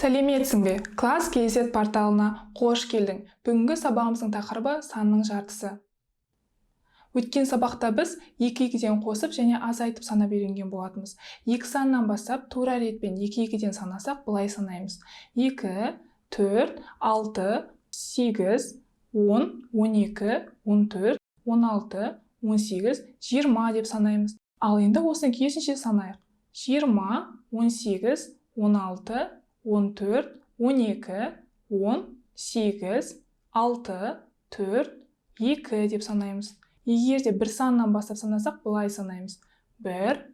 Сәлеметсің бе? Класс KZ порталына қош келдің. Бүгінгі сабағымыздың тақырыбы санның жартысы. Өткен сабақта біз 2-2-ден қосып және азайтып санап үйренген болатынбыз. 2 саннан бастап тура ретпен 2-2-ден санасақ былай санаймыз. 2, 4, 6, 8, 10, 12, 14, 16, 18, 20 деп санаймыз. Ал енді осыны керісінше санайық. 20, 18, 16, 14, 12, 10, 8, 6, 4, 2 деп санаймыз. Егер де бір саннан бастап санасақ, былай санаймыз. 1,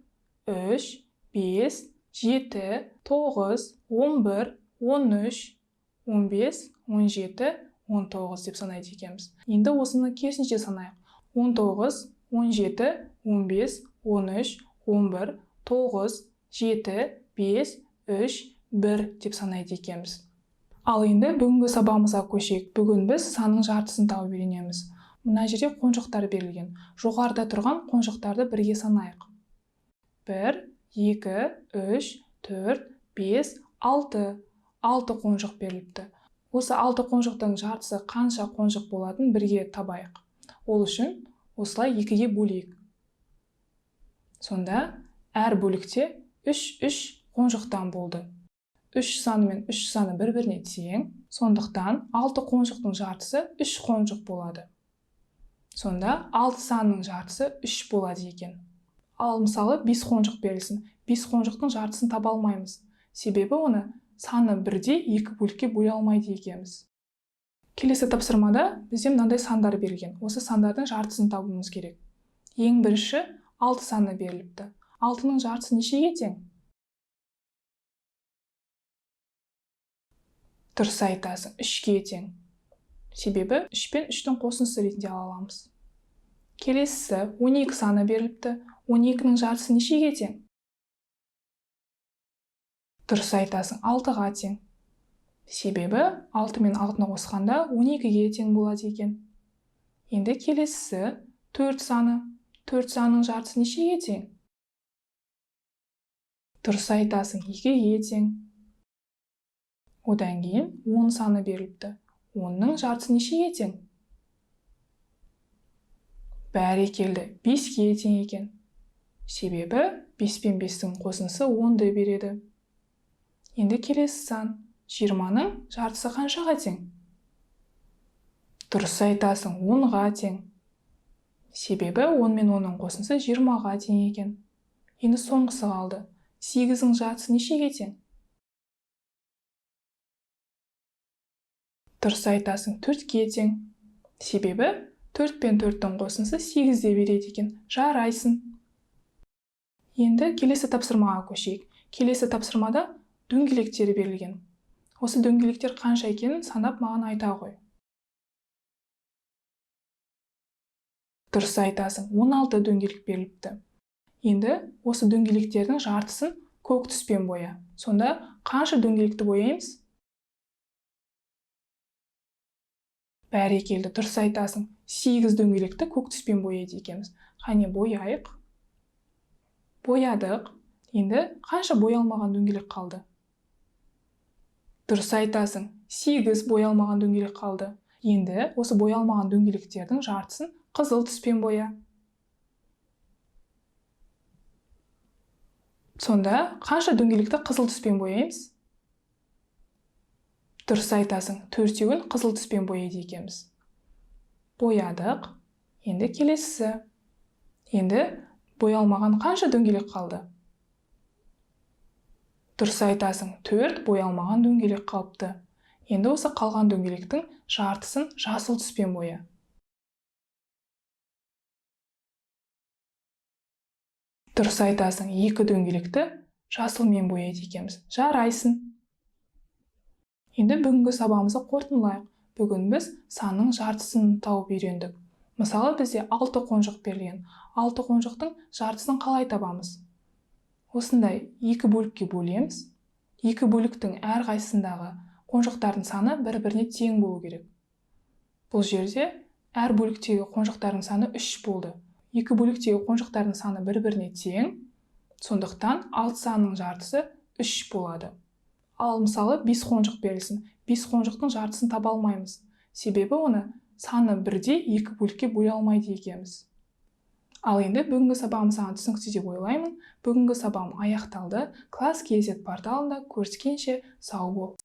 3, 5, 7, 9, 11, 13, 15, 17, 19 деп санайды екенбіз. Енді осыны керісінше санайық. 19, 17, 15, 13, 11, 9, 7, 5, 3, 1 деп санайды екенбіз. Ал енді бүгінгі сабағымызға көшейік. Бүгін біз санның жартысын тауып үйренеміз. Мына жерде қонжықтар берілген. Жоғарыда тұрған қонжықтарды бірге санайық. 1, 2, 3, 4, 5, 6. 6 қонжық беріліпті. Осы 6 қонжықтың жартысы қанша қонжық болатын бірге табайық. Ол үшін осылай 2-ге бөлейік. Сонда әр бөлікте 3 қонжықтан болды. 3 саны мен 3 саны бір-біріне тең. Сондықтан 6 қонжықтың жартысы 3 қонжық болады. Сонда 6 санның жартысы 3 болады екен. Ал мысалы 5 қонжық берілсін. 5 қонжықтың жартысын таба алмаймыз. Себебі оны саны бірде 2 бөлікке бөле алмайды екенбіз. Келесі тапсырмада бізде мынандай сандар берілген. Осы сандардың жартысын табуымыз керек. Ең бірінші 6 саны беріліпті. 6-ның жартысы нешеге тең? Дұрыс айтасың, 3-ге тең. Себебі 3 пен 3-тің қосындысы ретінде ала аламыз. Келесі 12 саны беріліпті. 12-ның жартысы нешеге тең? Дұрыс айтасың, 6-ға тең. Себебі 6 мен 6-ны қосқанда 12-ге тең болады екен. Енді келесі 4 саны. 4 санның жартысы нешеге тең? Дұрыс айтасың, 2-ге тең. Одан кейін 10 саны беріліпті. 10-ның жартысы нешеге тең? Бәрекелді, 5-ге тең екен. Себебі 5 пен 5-тің қосындысы 10-ды береді. Енді келесі сан 20-ның жартысы қаншаға тең? Дұрыс айтасың, 10-ға тең. Себебі 10 мен 10-ның қосындысы 20-ға тең екен. Енді соңғысы қалды. 8-дің жартысы нешеге тең? Дұрыс айтасың, 4-ге тең. Себебі 4 пен 4-тің қосындысы 8-де береді екен. Жарайсың. Енді келесі тапсырмаға көшейік. Келесі тапсырмада дөңгелектері берілген. Осы дөңгелектер қанша екенін санап маған айта ғой. Дұрыс айтасың, 16 дөңгелек беріліпті. Енді осы дөңгелектердің жартысын көк түспен боя. Сонда қанша дөңгелекті бояймыз? Бәрекелді, дұрыс айтасың. 8 дөңгелекті көк түспен бояйды екенбіз. Қане бояйық. Боядық. Енді қанша боялмаған дөңгелек қалды? Дұрыс айтасың. 8 боялмаған дөңгелек қалды. Енді осы боялмаған дөңгелектердің жартысын қызыл түспен боя. Сонда қанша дөңгелекті қызыл түспен бояймыз? Дұрыс айтасың, 4-еуін қызыл түспен бояйды екенбіз. Боядық. Енді келесі. Енді боялмаған қанша дөңгелек қалды? Дұрыс айтасың, 4 боялмаған дөңгелек қалыпты. Енді осы қалған дөңгелектің жартысын жасыл түспен боя. Дұрыс айтасың, 2 дөңгелекті жасылмен бояйды екенбіз. Жарайсың. Енді бүгінгі сабағымызды қорытындылайық. Бүгін біз санның жартысын тауып үйрендік. Мысалы, бізде 6 қонжық берілген. 6 қонжықтың жартысын қалай табамыз? Осындай 2 бөлікке бөлеміз. 2 бөліктің әрқайсысындағы қонжықтардың саны бір-біріне тең болу керек. Бұл жерде әр бөліктегі қонжықтардың саны 3 болды. 2 бөліктегі қонжықтардың саны бір-біріне тең. Сондықтан 6 санның жартысы 3 болады. Ал мысалы 5 қонжық берілсін. 5 қонжықтың жартысын таба алмаймыз. Себебі оны саны бірде 2 бөлікке бөле алмайды екенбіз. Ал енді бүгінгі сабағым саған түсінікті деп ойлаймын. Бүгінгі сабағым аяқталды. Класс KZ порталында көріскенше сау бол.